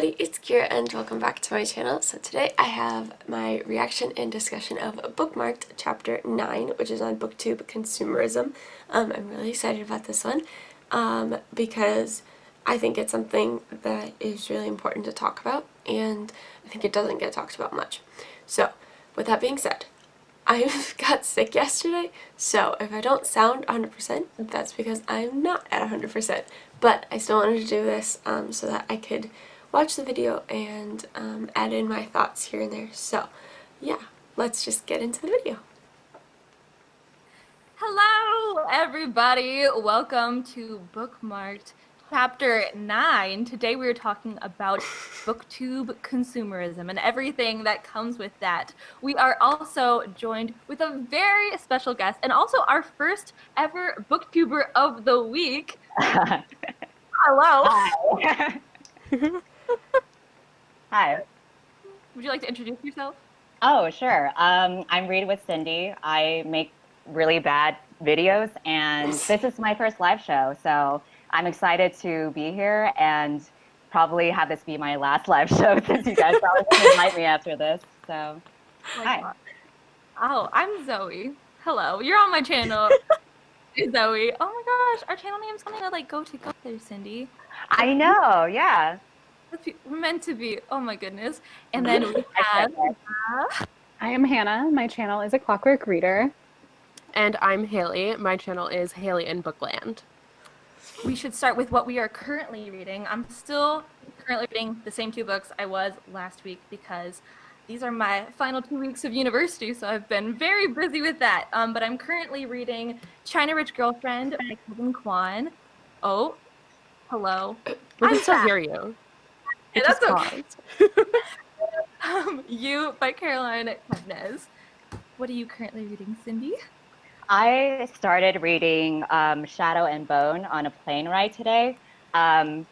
everybody, it's Kira and welcome back to my channel. So today I have my reaction and discussion of Bookmarked Chapter 9, which is on BookTube Consumerism. I'm really excited about this one because I think it's something that is really important to talk about, and I think it doesn't get talked about much. So with that being said, I got sick yesterday, so if I don't sound 100%, that's because I'm not at 100%. But I still wanted to do this so that I could watch the video and add in my thoughts here and there. So yeah, let's just get into the video. Hello everybody, welcome to Bookmarked Chapter 9. Today we are talking about BookTube consumerism and everything that comes with that. We are also joined with a very special guest and also our first ever BookTuber of the week. Hello. Hi. Hi. Would you like to introduce yourself? Oh, sure. I'm Read with Cindy. I make really bad videos, and this is my first live show, so I'm excited to be here and probably have this be my last live show since you guys probably won't invite me after this. So, hi. Oh, I'm Zoe. Hello. You're on my channel. Zoe. Oh my gosh, our channel name's gonna go there, Cindy. I know, yeah. We're meant to be. Oh my goodness. And then we have I am Hannah. My channel is A Clockwork Reader. And I'm Haley. My channel is Haley in Bookland. We should start with what we are currently reading. I'm still currently reading the same two books I was last week because these are my final 2 weeks of university, so I've been very busy with that. But I'm currently reading China Rich Girlfriend by Kevin Kwan. Oh, hello. We can still hear you. Yeah, that's okay. You by Caroline Kepnes. What are you currently reading, Cindy? I started reading Shadow and Bone on a plane ride today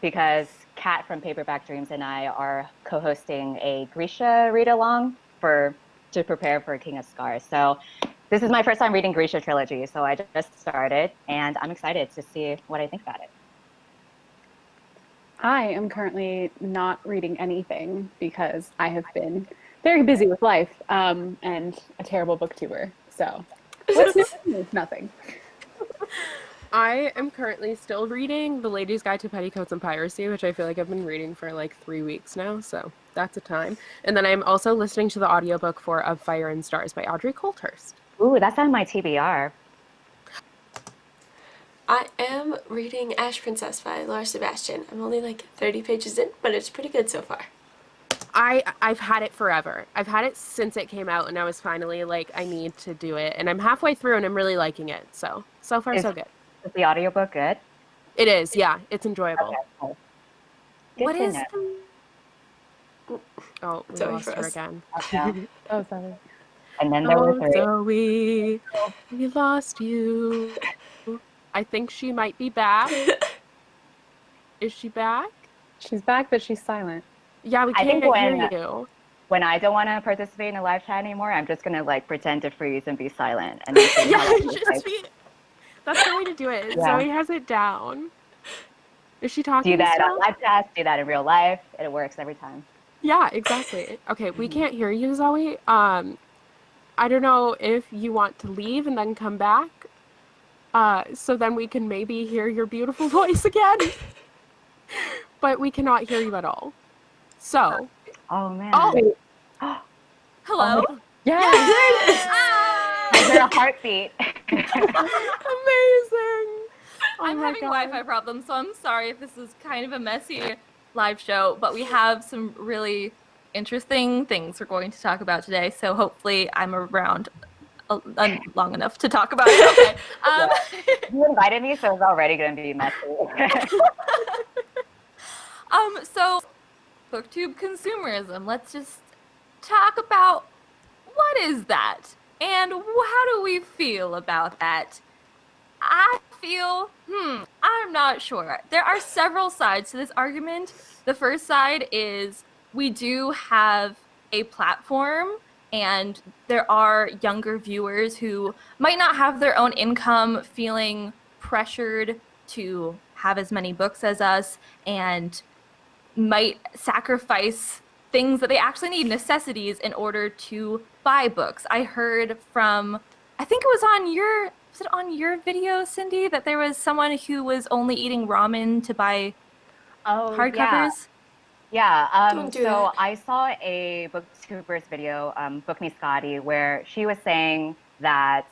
because Kat from Paperback Dreams and I are co-hosting a Grisha read-along to prepare for King of Scars. So this is my first time reading Grisha trilogy, so I just started, and I'm excited to see what I think about it. I am currently not reading anything because I have been very busy with life and a terrible booktuber. So what's new? Nothing. I am currently still reading The Lady's Guide to Petticoats and Piracy, which I feel like I've been reading for like 3 weeks now, so that's a time. And then I'm also listening to the audiobook for Of Fire and Stars by Audrey Coulthurst. Ooh, that's on my TBR. I am reading Ash Princess by Laura Sebastian. I'm only like 30 pages in, but it's pretty good so far. I've had it forever. I've had it since it came out, and I was finally like, I need to do it. And I'm halfway through, and I'm really liking it. So far, so good. Is the audiobook good? It is, yeah. It's enjoyable. Okay, cool. What is Oh, we Zoe lost her froze. again. Okay. Oh, sorry. And then there were three. Zoe, we lost you. I think she might be back. Is she back? She's back, but she's silent. Yeah, we I can't think hear you. When I don't want to participate in a live chat anymore, I'm just gonna like pretend to freeze and be silent. And then see how Yeah, long it just takes. be. That's the way to do it. Yeah. Zoe has it down. Is she talking Do that still? on live chats, do that in real life. It works every time. Yeah, exactly. Okay, we can't hear you, Zoe. I don't know if you want to leave and then come back. So then we can maybe hear your beautiful voice again. But we cannot hear you at all. So. Oh man. Oh. Hello? Oh Yeah. I heard a heartbeat. Amazing. I'm having Wi-Fi problems, so I'm sorry if this is kind of a messy live show, but we have some really interesting things we're going to talk about today, so hopefully I'm around long enough to talk about it. Okay. You invited me, so it's already going to be messy. So BookTube consumerism. Let's just talk about what is that and how do we feel about that? I feel, I'm not sure. There are several sides to this argument. The first side is we do have a platform and there are younger viewers who might not have their own income feeling pressured to have as many books as us, and might sacrifice things that they actually need, necessities, in order to buy books. I heard from, I think it was on your video, Cindy, that there was someone who was only eating ramen to buy Oh, yeah. hardcovers? Yeah, Don't do so that. I saw a booktuber's video, Book Me Scotty, where she was saying that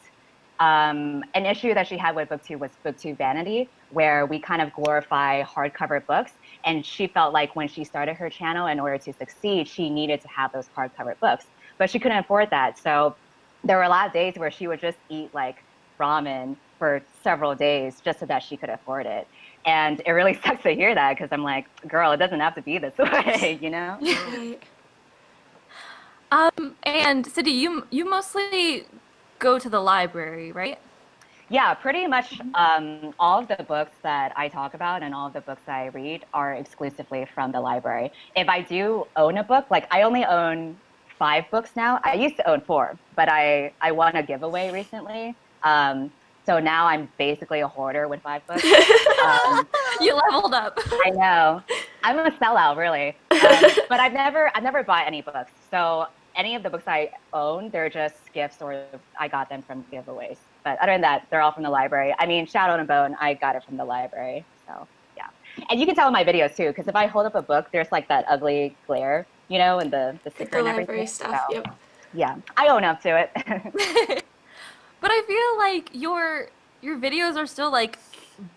an issue that she had with booktube was booktube vanity, where we kind of glorify hardcover books. And she felt like when she started her channel, in order to succeed, she needed to have those hardcover books, but she couldn't afford that. So there were a lot of days where she would just eat like ramen for several days just so that she could afford it. And it really sucks to hear that because I'm like, girl, it doesn't have to be this way, you know? Right. And Cindy, you mostly go to the library, right? Yeah, pretty much all of the books that I talk about and all of the books that I read are exclusively from the library. If I do own a book, like I only own 5 books now. I used to own 4, but I won a giveaway recently. So now I'm basically a hoarder with 5 books. You leveled up. I know. I'm a sellout, really. But I've never bought any books. So any of the books I own, they're just gifts or I got them from giveaways. But other than that, they're all from the library. I mean, Shadow and Bone, I got it from the library. So yeah. And you can tell in my videos too, because if I hold up a book, there's like that ugly glare, and the sticker The and library everything. stuff. So, Yep. yeah, I own up to it. But I feel like your videos are still like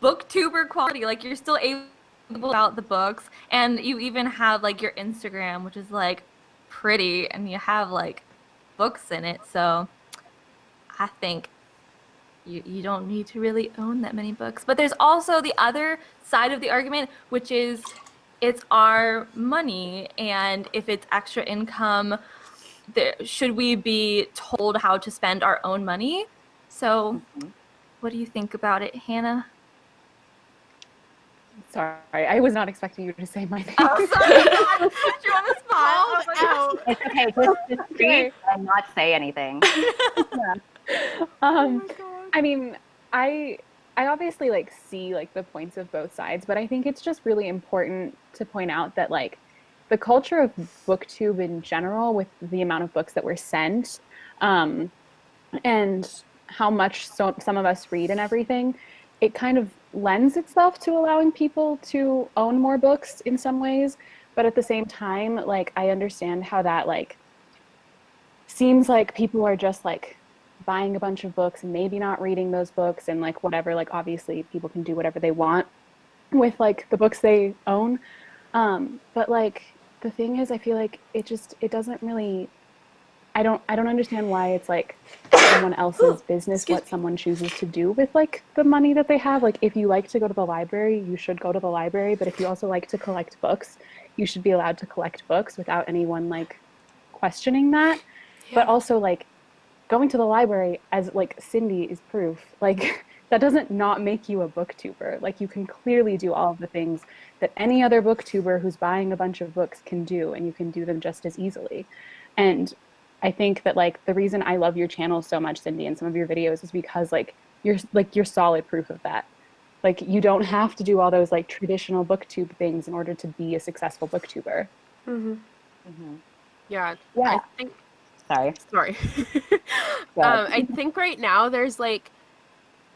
booktuber quality. Like you're still able about the books, and you even have like your Instagram, which is like pretty, and you have like books in it. So I think you don't need to really own that many books. But there's also the other side of the argument, which is it's our money, and if it's extra income, should we be told how to spend our own money? So what do you think about it, Hannah? Sorry, I was not expecting you to say my name. Oh, sorry. Put you on the spot. Out. It's okay. Just read and not say anything. I mean, I obviously like see like the points of both sides, but I think it's just really important to point out that like the culture of booktube in general, with the amount of books that we're sent, and how much some of us read and everything, it kind of lends itself to allowing people to own more books in some ways. But at the same time, like I understand how that like seems like people are just like buying a bunch of books and maybe not reading those books and like whatever. Like obviously people can do whatever they want with like the books they own. But like the thing is, I feel like it doesn't really, I don't understand why it's like someone else's business what someone chooses to do with like the money that they have. Like if you like to go to the library, you should go to the library. But if you also like to collect books, you should be allowed to collect books without anyone like questioning that. Yeah. But also like going to the library, as like Cindy is proof, like that doesn't not make you a booktuber. Like you can clearly do all of the things that any other booktuber who's buying a bunch of books can do, and you can do them just as easily. And I think that like the reason I love your channel so much, Cindy, and some of your videos is because like you're solid proof of that. Like you don't have to do all those like traditional booktube things in order to be a successful booktuber. Mm-hmm. Yeah. Yeah. I think. Sorry. I think right now there's like,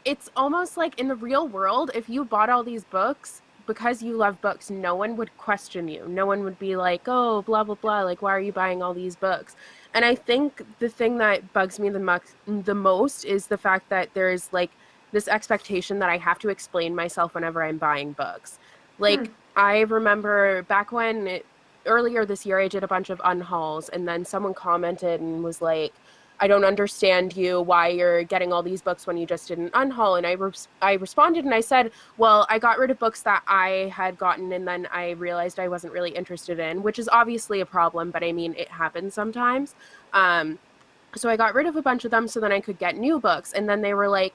it's almost like in the real world, if you bought all these books because you love books, no one would question you. No one would be like, oh, blah, blah, blah. Like, why are you buying all these books? And I think the thing that bugs me the most is the fact that there's like this expectation that I have to explain myself whenever I'm buying books. Like, I remember back when earlier this year, I did a bunch of unhauls, and then someone commented and was like, I don't understand you, why you're getting all these books when you just did an unhaul. And I responded and I said, well, I got rid of books that I had gotten and then I realized I wasn't really interested in, which is obviously a problem, but I mean, it happens sometimes. So I got rid of a bunch of them so then I could get new books. And then they were like,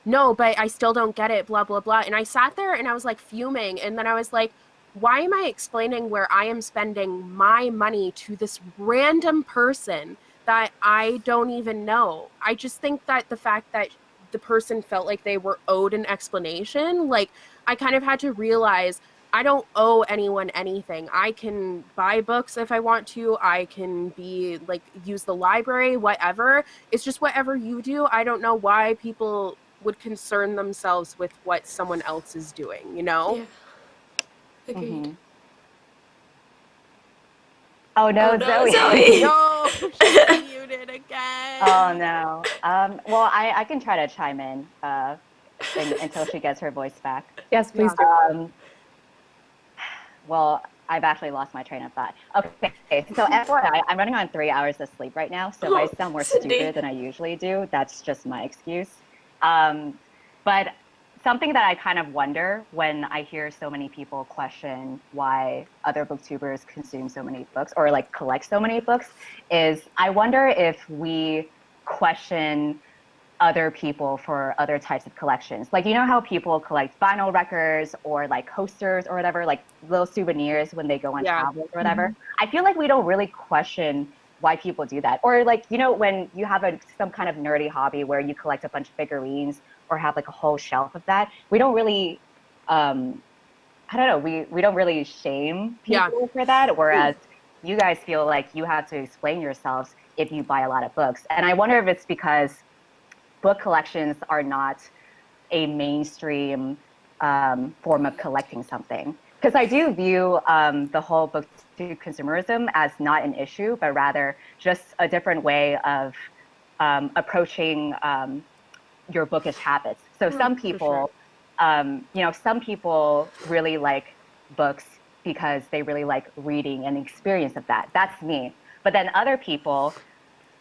no, but I still don't get it, blah, blah, blah. And I sat there and I was like fuming. And then I was like, why am I explaining where I am spending my money to this random person that I don't even know? I just think that the fact that the person felt like they were owed an explanation, like I kind of had to realize I don't owe anyone anything. I can buy books if I want to. I can be like use the library, whatever. It's just whatever you do. I don't know why people would concern themselves with what someone else is doing, you know? Yeah. Agreed. Mhm. Oh Oh no, no, Zoe. Zoe! No, she's muted again. Oh no. Well, I can try to chime in until she gets her voice back. Yes, please Yeah. do. Well, I've actually lost my train of thought. Okay, so FYI, I'm running on 3 hours of sleep right now, so if I Oh, sound more Cindy. stupid than I usually do, that's just my excuse. But something that I kind of wonder when I hear so many people question why other booktubers consume so many books or like collect so many books is I wonder if we question other people for other types of collections. Like, you know how people collect vinyl records or like coasters or whatever, like little souvenirs when they go on Yeah. travels or whatever. I feel like we don't really question why people do that. Or like, you know, when you have some kind of nerdy hobby where you collect a bunch of figurines or have like a whole shelf of that, we don't really, I don't know, we don't really shame Yeah. people for that. Whereas you guys feel like you have to explain yourselves if you buy a lot of books. And I wonder if it's because book collections are not a mainstream form of collecting something. Because I do view the whole book to consumerism as not an issue, but rather just a different way of approaching your bookish habits. So some For sure. people, some people really like books because they really like reading and the experience of that. That's me. But then other people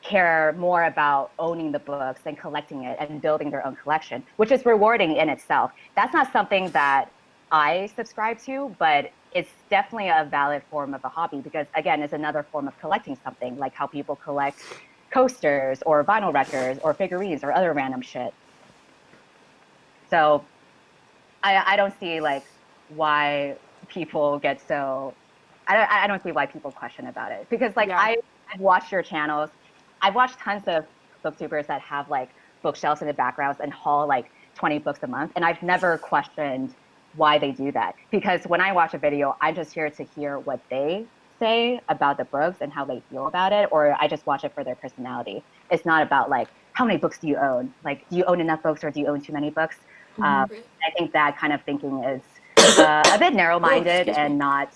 care more about owning the books and collecting it and building their own collection, which is rewarding in itself. That's not something that I subscribe to, but it's definitely a valid form of a hobby because, again, it's another form of collecting something, like how people collect coasters or vinyl records or figurines or other random shit. So I don't see like why people get so I don't see why people question about it because like Yeah. I've watched your channels. I've watched tons of booktubers that have like bookshelves in the backgrounds and haul like 20 books a month. And I've never questioned why they do that. Because when I watch a video, I'm just here to hear what they say about the books and how they feel about it, or I just watch it for their personality. It's not about like, how many books do you own? Like, do you own enough books or do you own too many books? I think that kind of thinking is a bit Oh, narrow-minded excuse me. and not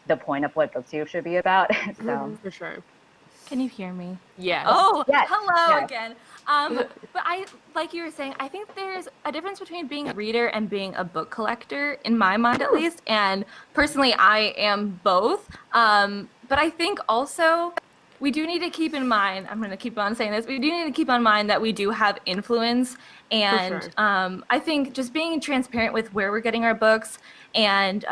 the point of what booktube should be about. So For sure. Can you hear me? Yes. Oh, yes, hello yes. again. But I, like you were saying, I think there's a difference between being a reader and being a book collector, in my mind at least. And personally, I am both. But I think also we do need to keep in mind, I'm going to keep on saying this, we do need to keep in mind that we do have influence. And sure. I think just being transparent with where we're getting our books and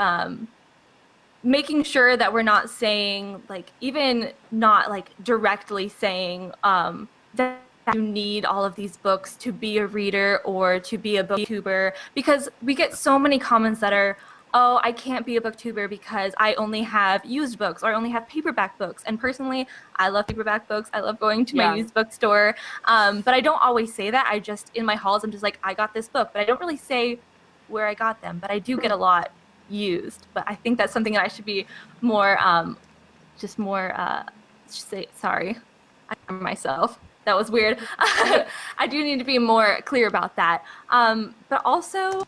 making sure that we're not saying like even not like directly saying that you need all of these books to be a reader or to be a booktuber because we get so many comments that are, oh, I can't be a booktuber because I only have used books or I only have paperback books. And personally, I love paperback books. I love going to my used bookstore. But I don't always say that. I just, in my hauls, I'm just like, I got this book, but I don't really say where I got them. But I do get a lot used. But I think that's something that I should be more, just more, say, sorry, I'm myself. That was weird. I do need to be more clear about that. But also,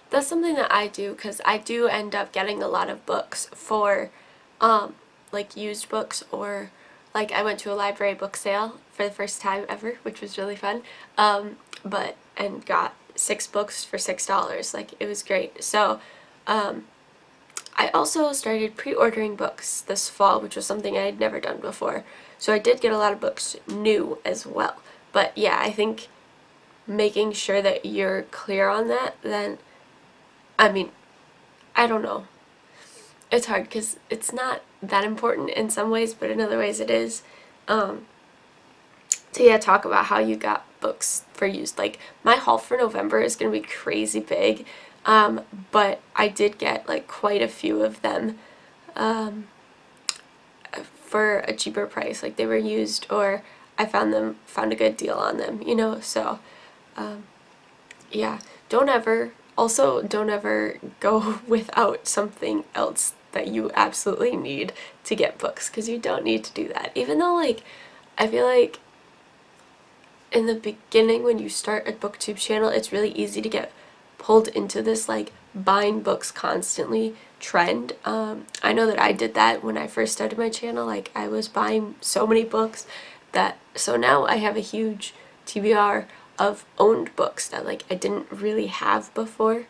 That's something that I do because I do end up getting a lot of books for like used books or like I went to a library book sale for the first time ever, which was really fun. But and got 6 books for $6. Like it was great. So I also started pre-ordering books this fall, which was something I had never done before. So I did get a lot of books new as well. But yeah, I think making sure that you're clear on that, then I mean, I don't know. It's hard because it's not that important in some ways, but in other ways it is. So yeah, talk about how you got books for used. Like my haul for November is gonna be crazy big, but I did get like quite a few of them for a cheaper price. Like they were used, or I found a good deal on them. So yeah, don't ever also don't ever go without something else that you absolutely need to get books, because you don't need to do that. Even though, like, I feel like in the beginning when you start a booktube channel, it's really easy to get pulled into this like buying books constantly trend. I know that I did that when I first started my channel. Like, I was buying so many books that, so now I have a huge TBR of owned books that like I didn't really have before.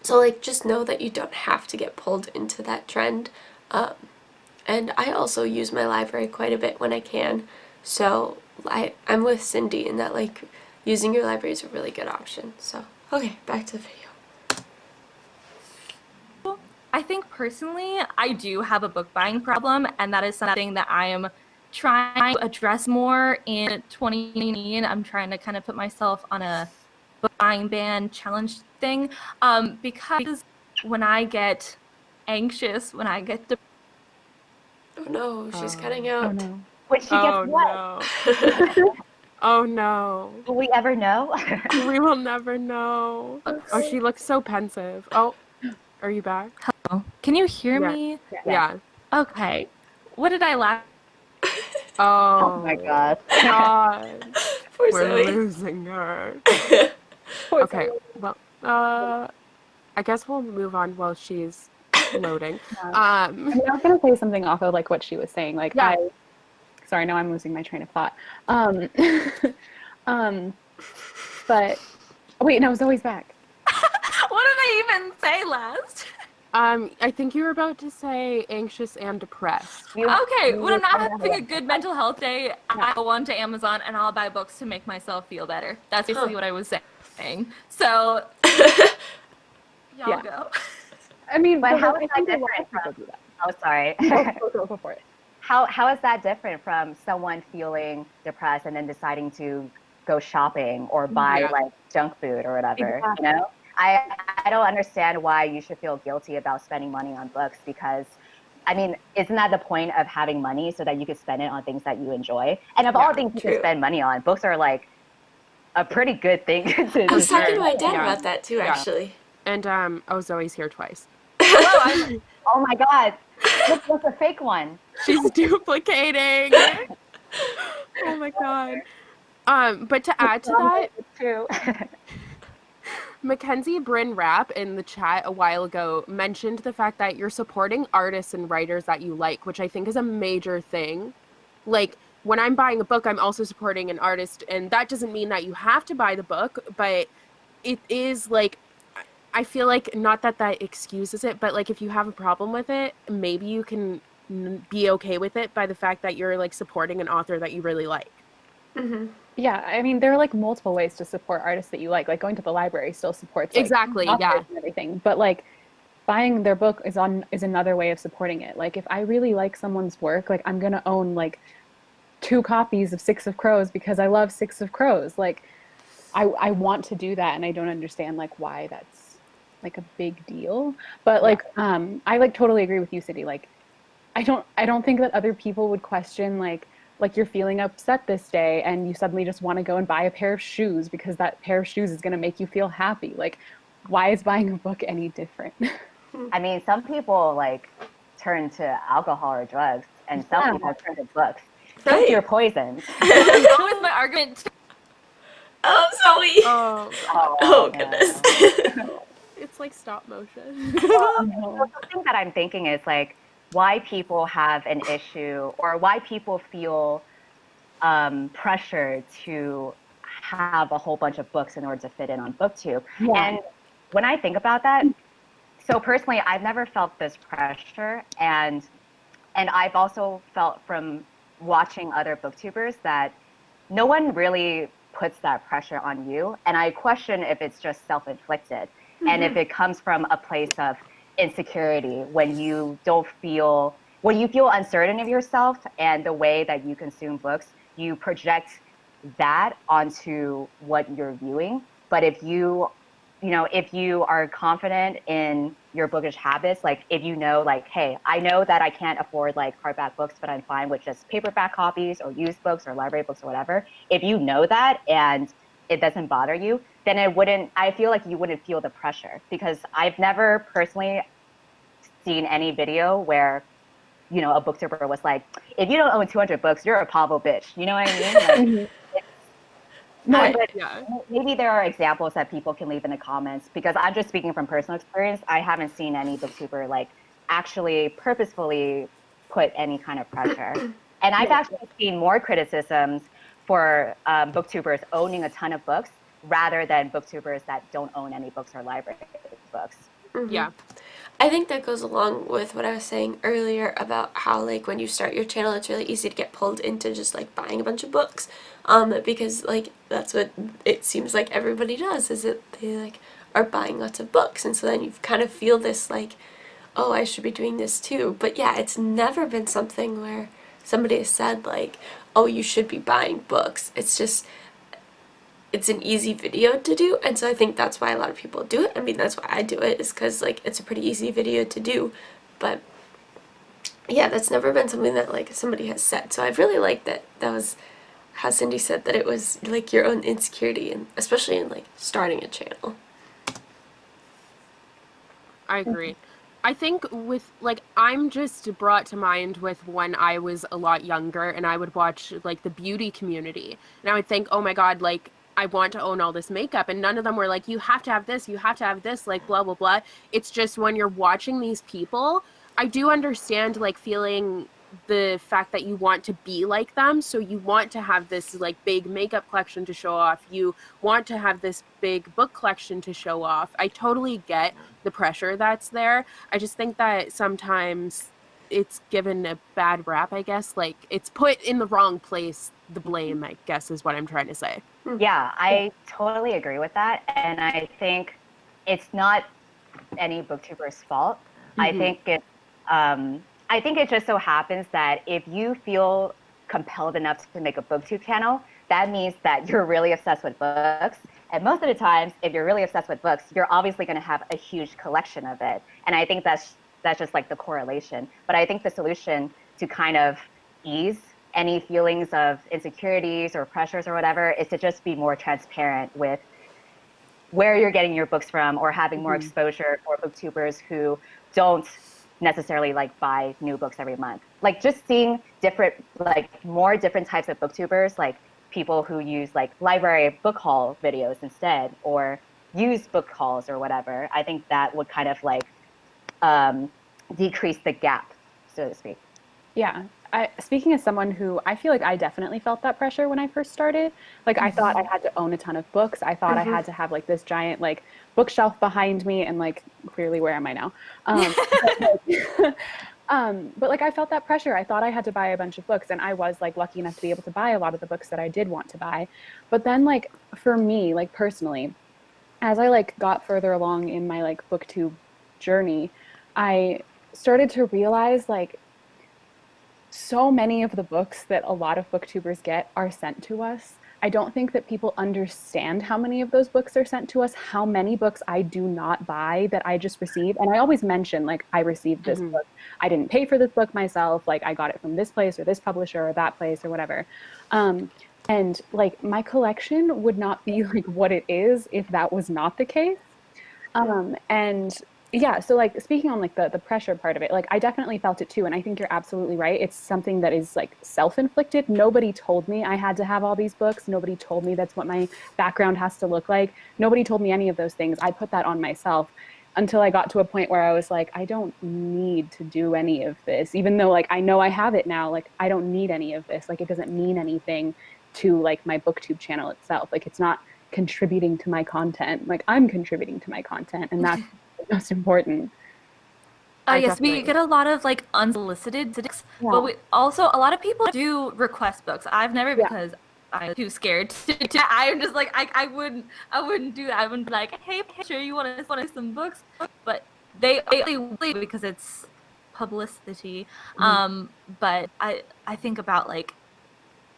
So like, just know that you don't have to get pulled into that trend. And I also use my library quite a bit when I can. So I'm with Cindy in that, like, using your library is a really good option. So, okay, back to the video. I think personally, I do have a book buying problem, and that is something that I am trying to address more in 2019. I'm trying to kind of put myself on a book buying ban challenge thing, because when I get anxious, when I get Oh no, she's cutting out. Oh no. Wait, she gets Oh what? no. Oh no. Will we ever know? We will never know. Oh, she looks so pensive. Oh, are you back? can you hear Yeah. me? Yeah. Okay. What did I laugh? Oh, Oh my God. God. Poor We're Zoe. losing her. Poor Okay. Zoe. Well, I guess we'll move on while she's loading. I mean, I was gonna say something off of like what she was saying. Like, Yeah. sorry, now I'm losing my train of thought. Um, but wait, no, Zoe's back. What did I even say last? I think you were about to say anxious and depressed. Okay, when I'm not having a good mental health day, I go on to Amazon and I'll buy books to make myself feel better. That's basically what I was saying. So, y'all Yeah. go. I mean, But how like, is I think that a lot of different people from? do that. Oh, sorry. Go for it. How is that different from someone feeling depressed and then deciding to go shopping or buy Yeah. like junk food or whatever? Exactly. You know, I don't understand why you should feel guilty about spending money on books, because I mean, isn't that the point of having money, so that you could spend it on things that you enjoy? And of all things you True. can spend money on, books are like a pretty good thing to I was talking to my spend dad money on. about that too, Yeah. actually. And oh, Zoe's here twice. Hello, Oh my God, what's a fake one? She's duplicating. Oh my God. But to add to that, It's true. Mackenzie Bryn Rapp in the chat a while ago mentioned the fact that you're supporting artists and writers that you like, which I think is a major thing. Like, when I'm buying a book, I'm also supporting an artist, and that doesn't mean that you have to buy the book, but it is like, I feel like, not that that excuses it, but like if you have a problem with it, maybe you can be okay with it by the fact that you're like supporting an author that you really like. Yeah, I mean, there are like multiple ways to support artists that you like. Like going to the library still supports like Exactly, authors yeah. and everything. But like buying their book is another way of supporting it. Like if I really like someone's work, like I'm gonna own like 2 copies of Six of Crows because I love Six of Crows. Like I want to do that, and I don't understand like why that's like a big deal. But like I like totally agree with you, Cindy. Like I don't think that other people would question like you're feeling upset this day and you suddenly just want to go and buy a pair of shoes because that pair of shoes is going to make you feel happy. Like, why is buying a book any different? I mean, some people like turn to alcohol or drugs, and some people turn to books. Right. Pick your poison. That's always my argument. Oh, Zoe! Oh, Oh, no. goodness. it's like stop motion. So something that I'm thinking is like why people have an issue, or why people feel pressure to have a whole bunch of books in order to fit in on BookTube. Yeah. And when I think about that, so personally, I've never felt this pressure, and I've also felt from watching other booktubers that no one really puts that pressure on you. And I question if it's just self-inflicted, and if it comes from a place of insecurity when you feel uncertain of yourself and the way that you consume books, you project that onto what you're viewing. But if if you are confident in your bookish habits, like if you know, like, hey, I know that I can't afford like hardback books, but I'm fine with just paperback copies or used books or library books or whatever. If you know that and it doesn't bother you, then I feel like you wouldn't feel the pressure, because I've never personally seen any video where, you know, a booktuber was like, if you don't own 200 books, you're a Pablo bitch. You know what I mean? Like, Mhm. No, but Yeah. maybe there are examples that people can leave in the comments, because I'm just speaking from personal experience. I haven't seen any booktuber like actually purposefully put any kind of pressure. And I've actually seen more criticisms for booktubers owning a ton of books rather than booktubers that don't own any books or library books. Yeah. I think that goes along with what I was saying earlier about how, like, when you start your channel, it's really easy to get pulled into just, like, buying a bunch of books, because, like, that's what it seems like everybody does, is that they, like, are buying lots of books, and so then you kind of feel this, like, oh, I should be doing this too. But yeah, it's never been something where somebody has said, like, oh, you should be buying books. It's just, it's an easy video to do, and so I think that's why a lot of people do it. I mean, that's why I do it, is because, like, it's a pretty easy video to do. But yeah, that's never been something that, like, somebody has said. So I've really liked that was how Cindy said that it was, like, your own insecurity, and especially in, like, starting a channel. I agree. I think with, like, I'm just brought to mind with when I was a lot younger and I would watch, like, the beauty community. And I would think, oh my God, like, I want to own all this makeup. And none of them were like, you have to have this, you have to have this, like, blah, blah, blah. It's just when you're watching these people, I do understand, like, feeling the fact that you want to be like them. So you want to have this, like, big makeup collection to show off. You want to have this big book collection to show off. I totally get the pressure that's there. I just think that sometimes it's given a bad rap, I guess. Like, it's put in the wrong place, the blame, I guess, is what I'm trying to say. Yeah, I totally agree with that. And I think it's not any booktuber's fault. I think it just so happens that if you feel compelled enough to make a booktube channel, that means that you're really obsessed with books. And most of the times, if you're really obsessed with books, you're obviously going to have a huge collection of it. And I think that's just like the correlation. But I think the solution to kind of ease any feelings of insecurities or pressures or whatever is to just be more transparent with where you're getting your books from, or having more exposure for booktubers who don't necessarily like buy new books every month. Like, just seeing more different types of booktubers, like people who use like library book haul videos instead, or use book hauls or whatever. I think that would kind of like decrease the gap, so to speak. Yeah. Speaking as someone who, I feel like I definitely felt that pressure when I first started. Like, I thought I had to own a ton of books. I thought I had to have like this giant like bookshelf behind me, and like, clearly, where am I now? But like, I felt that pressure. I thought I had to buy a bunch of books, and I was like lucky enough to be able to buy a lot of the books that I did want to buy. But then, like, for me, like personally, as I like got further along in my like booktube journey, I started to realize like so many of the books that a lot of booktubers get are sent to us. I don't think that people understand how many of those books are sent to us, how many books I do not buy that I just receive. And I always mention, like, I received this book. I didn't pay for this book myself. Like, I got it from this place or this publisher or that place or whatever. And like, my collection would not be like what it is if that was not the case. And yeah, so like, speaking on like the pressure part of it, like, I definitely felt it too. And I think you're absolutely right. It's something that is like self-inflicted. Nobody told me I had to have all these books. Nobody told me that's what my background has to look like. Nobody told me any of those things. I put that on myself until I got to a point where I was like, I don't need to do any of this, even though like I know I have it now. Like, I don't need any of this. Like, it doesn't mean anything to like my booktube channel itself. Like, it's not contributing to my content. Like, I'm contributing to my content, and that's most important. Yes, we get a lot of like unsolicited books, but we also, a lot of people do request books. I've never, because I'm too scared to I'm just like, I wouldn't do that. I wouldn't be like, hey, sure, you want to some books? But they because it's publicity. But I think about like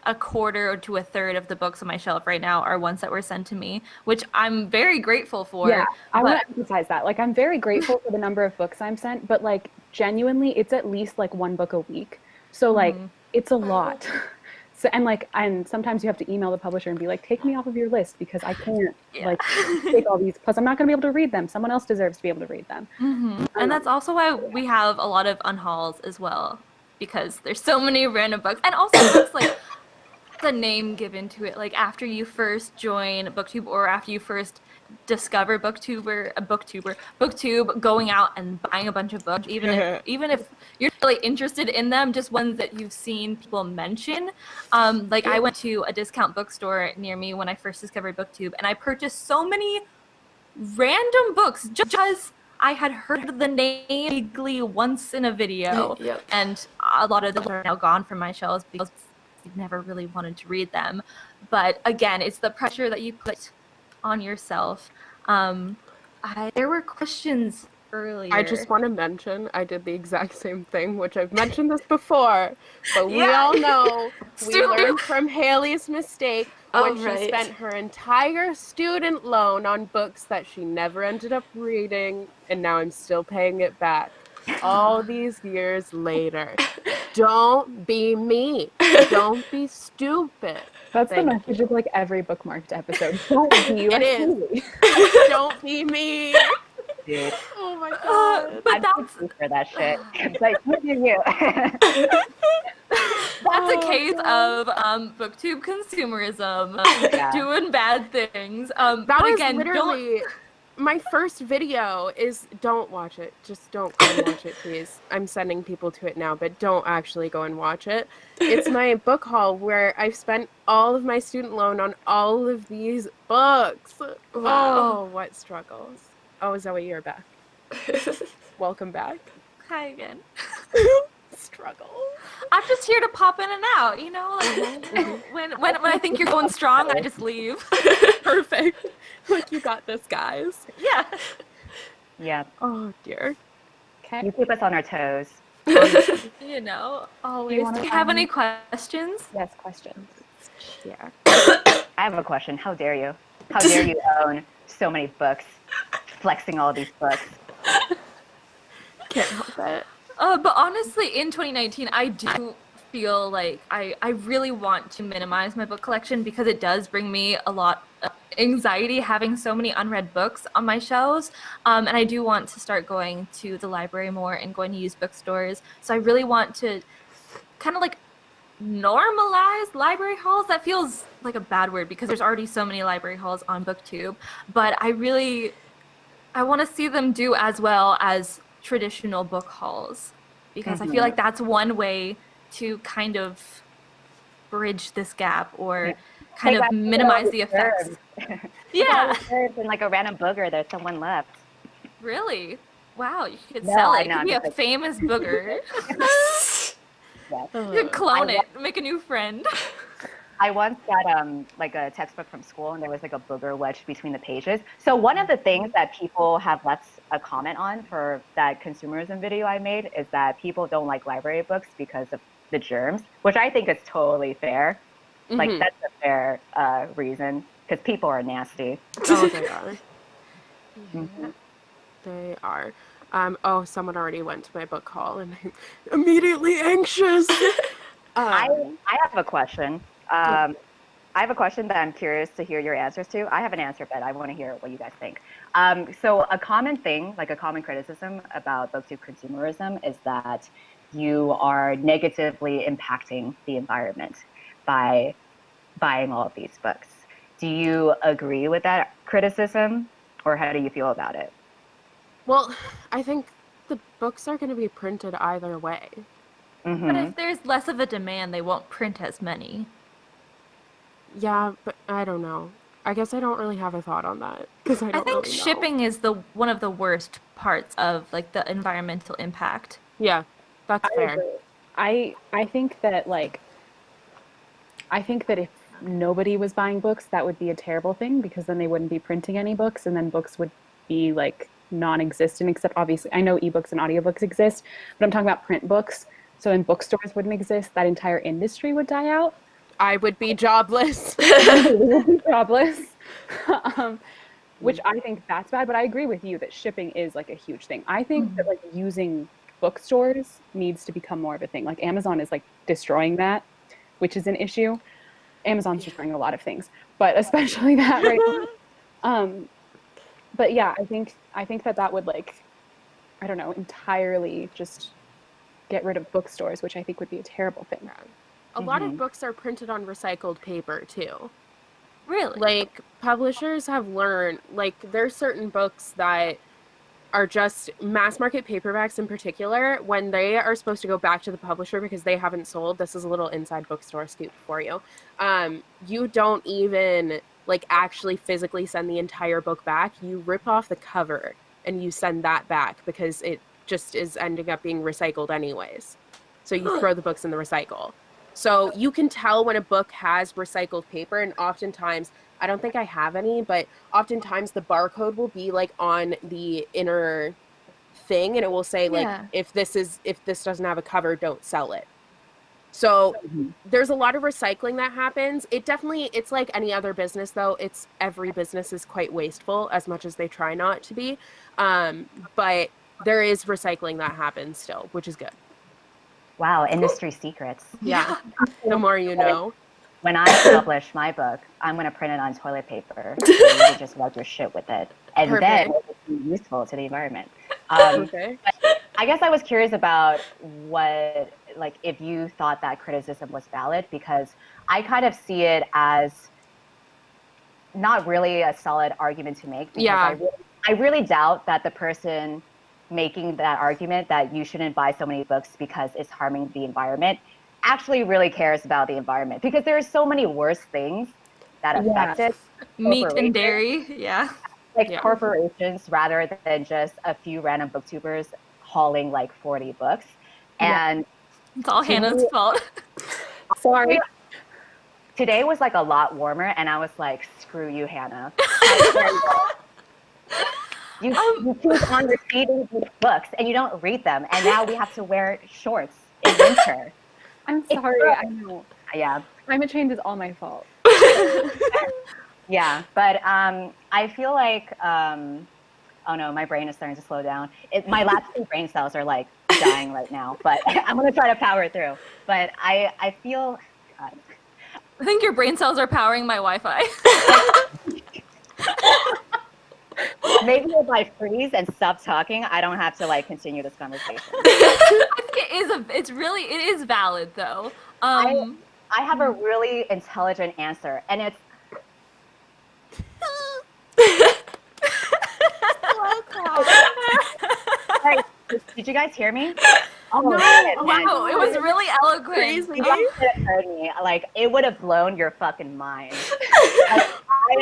a quarter to a third of the books on my shelf right now are ones that were sent to me, which I'm very grateful for. Yeah, I want to emphasize that. Like, I'm very grateful for the number of books I'm sent, but like, genuinely, it's at least like one book a week. So like, it's a lot. So, and sometimes you have to email the publisher and be like, take me off of your list because I can't take all these. Plus, I'm not going to be able to read them. Someone else deserves to be able to read them. And that's also why we have a lot of unhauls as well, because there's so many random books, and also books like the name given to it, like after you first join BookTube or after you first discover BookTube, going out and buying a bunch of books, even if you're really interested in them, just ones that you've seen people mention. Like I went to a discount bookstore near me when I first discovered BookTube, and I purchased so many random books just because I had heard the name vaguely once in a video. Yep. And a lot of them are now gone from my shelves because I never really wanted to read them. But again, it's the pressure that you put on yourself. There were questions earlier. I just want to mention I did the exact same thing, which I've mentioned this before, but we all know we learned from Haley's mistake when she spent her entire student loan on books that she never ended up reading, and now I'm still paying it back all these years later. Don't be me. Don't be stupid. That's the message of like every Bookmarked episode. Don't be It is. Don't be me. Dude. Oh my god. But I'm that's too for that shit. Like, what do you? That's a case of BookTube consumerism, doing bad things. That but was again, literally my first video. Is don't watch it. Just don't go and watch it, please. I'm sending people to it now, but don't actually go and watch it. It's my book haul where I've spent all of my student loan on all of these books. Oh, what struggles. Oh, Zoe, you're back. Welcome back. Hi again. Struggle. I'm just here to pop in and out, you know? Like, when I think you're going strong, I just leave. Perfect. Like, you got this, guys. Yeah. Yeah. Oh, dear. Okay. You keep us on our toes. You know, always. Do you have any questions? Yes, questions. Yeah. I have a question. How dare you? How dare you own so many books? Flexing all these books. Can't help it. But honestly, in 2019, I do feel like I really want to minimize my book collection because it does bring me a lot of anxiety having so many unread books on my shelves. And I do want to start going to the library more and going to used bookstores. So I really want to kind of like normalize library hauls. That feels like a bad word because there's already so many library hauls on BookTube. But I want to see them do as well as traditional book hauls because I feel like that's one way to kind of bridge this gap or kind of minimize the effects. Yeah. And like a random booger, there's someone left. Really? Wow, you could sell it. It could be a famous booger. You could clone it, make a new friend. I once got like a textbook from school and there was like a booger wedged between the pages. So one of the things that people have left a comment on for that consumerism video I made is that people don't like library books because of the germs, which I think is totally fair. Like that's a fair reason because people are nasty. Oh, they are. They are. Oh, someone already went to my book haul and I'm immediately anxious. I have a question. I have a question that I'm curious to hear your answers to. I have an answer, but I want to hear what you guys think. So a common thing, like a common criticism about BookTube consumerism is that you are negatively impacting the environment by buying all of these books. Do you agree with that criticism, or how do you feel about it? Well, I think the books are going to be printed either way. But if there's less of a demand, they won't print as many. Yeah, but I don't know. I guess I don't really have a thought on that because I don't think really know. shipping is one of the worst parts of like the environmental impact. Yeah, that's fair. I think that if nobody was buying books, that would be a terrible thing because then they wouldn't be printing any books and then books would be like non-existent, except obviously I know ebooks and audiobooks exist, but I'm talking about print books. So then bookstores wouldn't exist. That entire industry would die out. I would be jobless. Which I think that's bad, but I agree with you that shipping is like a huge thing. I think that like using bookstores needs to become more of a thing. Like Amazon is like destroying that. which is an issue. Amazon's destroying a lot of things, but especially that right now. But yeah, I think that would like, I don't know, entirely just get rid of bookstores, which I think would be a terrible thing. Yeah. A lot of books are printed on recycled paper too. Really? Like, publishers have learned, like, there's certain books that are just mass market paperbacks in particular, when they are supposed to go back to the publisher because they haven't sold. This is a little inside bookstore scoop for you. You don't even like actually physically send the entire book back. You rip off the cover and you send that back because it just is ending up being recycled anyways. So you throw the books in the recycle. So you can tell when a book has recycled paper, and oftentimes, I don't think I have any, but oftentimes the barcode will be like on the inner thing, and it will say like, Yeah. if this doesn't have a cover, don't sell it. So there's a lot of recycling that happens. It's like any other business though. Every business is quite wasteful, as much as they try not to be. But there is recycling that happens still, which is good. Wow, industry secrets. Yeah. The more you know. When I publish my book, I'm going to print it on toilet paper. So you can just wipe your shit with it. And then it will be useful to the environment. Okay. I guess I was curious about what, like, if you thought that criticism was valid, because I kind of see it as not really a solid argument to make. Because I really doubt that the person making that argument that you shouldn't buy so many books because it's harming the environment actually really cares about the environment, because there are so many worse things that affect it. Meat and dairy, corporations rather than just a few random booktubers hauling like 40 books. And it's all Hannah's fault. Sorry. Today was like a lot warmer, and I was like, screw you, Hannah. You keep on repeating these books and you don't read them, and now we have to wear shorts in winter. I'm sorry, I know. Yeah. Climate change is all my fault. Yeah, but I feel like, oh no, my brain is starting to slow down. My last two brain cells are like dying right now, but I'm gonna try to power through. But I feel, God. I think your brain cells are powering my Wi-Fi. Maybe if I freeze and stop talking, I don't have to like continue this conversation. I think it is valid though. I have a really intelligent answer, and it's Hey, did you guys hear me? Oh no! Wow, it was really eloquent. Crazy. You guys could have heard me. Like, it would have blown your fucking mind. Like,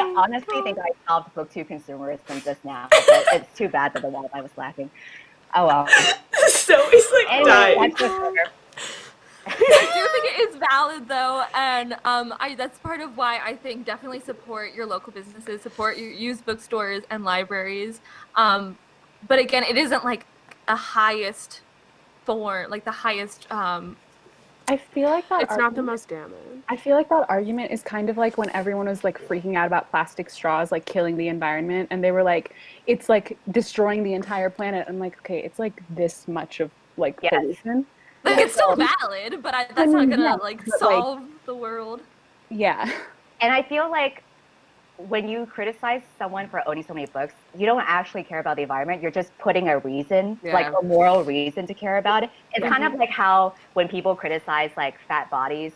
I honestly think I solved booktube consumerism just now. But it's too bad that the Wi-Fi was lacking. Oh well. So he's like dying. I do think it is valid though, and that's part of why I think definitely support your local businesses, support your used bookstores and libraries. But again, it isn't like a highest form, like the highest. I feel like that it's not the most damage. I feel like that argument is kind of like when everyone was like freaking out about plastic straws like killing the environment, and they were like, it's like destroying the entire planet. I'm like, okay, it's like this much of like pollution. Like, it's still valid, but that's not gonna solve the world. Yeah. And I feel like when you criticize someone for owning so many books, you don't actually care about the environment. You're just putting a reason, like a moral reason to care about it. It's kind of like how when people criticize like fat bodies.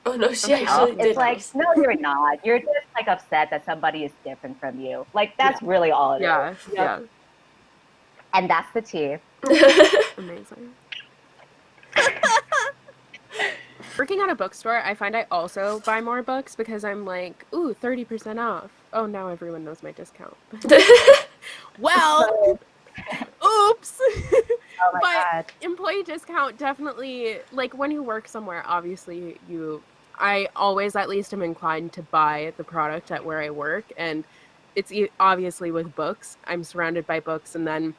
Oh no, she actually did. It's like, no, you're not. You're just like upset that somebody is different from you. Like, that's really all it is. Yeah. And that's the tea. Amazing. Working at a bookstore, I find I also buy more books because I'm like, ooh, 30% off. Oh, now everyone knows my discount. Well, oops. Oh my God. Employee discount definitely, like when you work somewhere, obviously I always at least am inclined to buy the product at where I work. And it's obviously with books. I'm surrounded by books, and then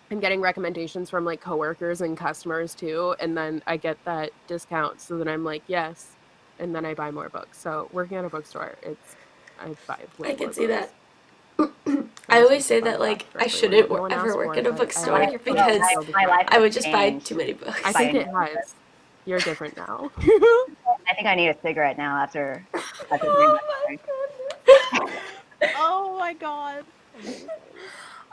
I'm getting recommendations from like coworkers and customers too, and then I get that discount, so then I'm like, yes, and then I buy more books. So working at a bookstore, I buy way I can more see books. that. I always say that like I shouldn't ever work at a bookstore because I would just buy too many books. I think it has. You're different now. I think I need a cigarette now after doing Oh that. my goodness. Oh my god.